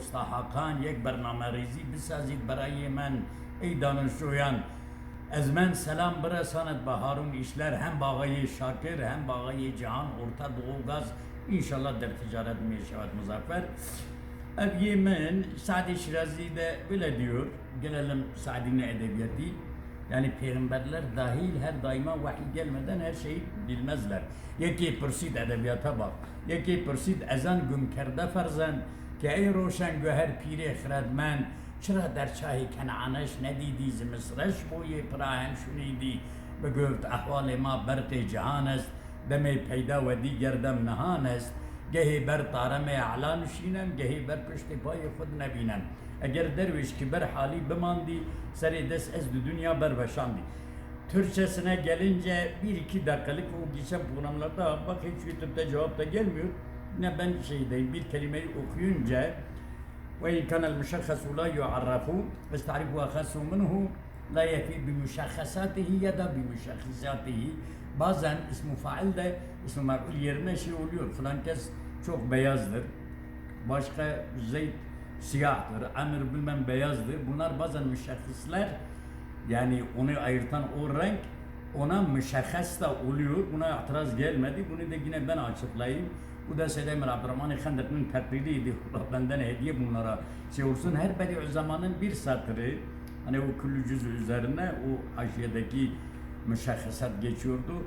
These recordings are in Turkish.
Usta Hakan یک برنامه ریزی بسازید برای من ای دانشجویان. از من سلام برساند به هارون ایشلر، هم با آقای شاکر هم با آقای جهان orta doğu gaz inşallah در ticaret می شود مظفر. Ebiye men Sadi Şirazi de böyle diyor. Gelelim Sadi'nin edebiyatı. Yani peygamberler dahil her daima vahiy gelmeden her şeyi bilmezler. Yeki pırsid edebiyata bak. Yeki pırsid ezan güm kerde ferzen ki ey roşen göher piri hredmen çıra der çahi kenanış ne diydiz Mısırış boyu prahen şunidi begöft ahval ma berte cihan est deme peyda ve diger dem nehan est gehi ber tarame alan şinem gehi ber pişti pay khud nebinem. Eğer derviş ki ber hali bimandi seri des ez dünya ber beşandi. Türkçesine gelince 1-2 dakikalık o geçen programlarda bak hiç YouTube'da cevap da gelmiyor. Ne ben şeydeyim bir kelimeyi okuyunca وإن كان المشخص لا يعرف فاستعرف وأخص منه لا يفي بمشخصاته ya da بمشخصاته. Bazen ismi fail de ismi mef'ul yerine şey oluyor. Falan kes çok beyazdır. Başka Zeyd siyahtır. Amir bilmem beyazdır. Bunlar bazen müşahhisler. Yani onu ayırtan o renk ona müşahhis da oluyor. Buna itiraz gelmedi. Bunu da yine ben açıklayayım. Bu da Seyyid Abdurrahman Khandak'ın takdiriydi. Benden hediye bunlara şey olsun. Her bedi zamanın bir satırı hani o küllü cüzü üzerine o haşiyedeki müşahhasat geçiyordu.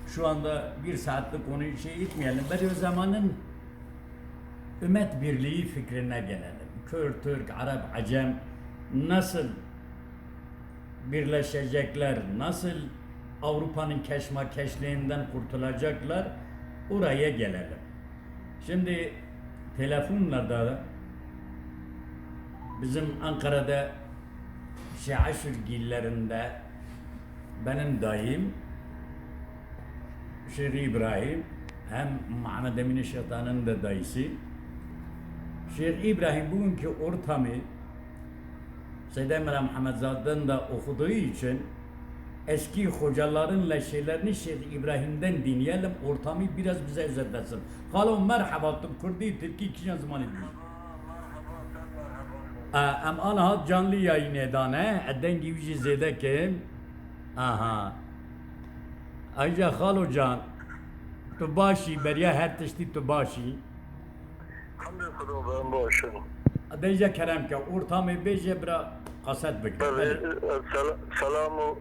Şu anda bir saatlik konuyu şey etmeyelim. Bedi zamanın ümmet birliği fikrine gelelim. Kürt, Türk, Arap, Acem nasıl birleşecekler, nasıl Avrupa'nın keşmekeşliğinden kurtulacaklar, oraya gelelim. Şimdi telefonlarda bizim Ankara'da Şaşırgillerinde benim dayım Şeyh İbrahim hem Muhammed Emin Şeytan'ın da dayısı Şeyh İbrahim bugünkü ortamı Seyyid Emre Muhammedzade'den da okuduğu için eski hocalarınla şeylerini Şeyh İbrahim'den dinleyelim, ortamı biraz bize özetlesin. Halo merhaba Kurdi Türkiye kişiden zaman ediyor. Em ana canlı yayın edane, edden gibi zede ki, aha. Ayrıca halo can, tu başı, beriye her teşti tu başı. Hamdi kudu ben başım. Adayca kerem ki ortamı beje bira kaset bekle. Tabii, selamu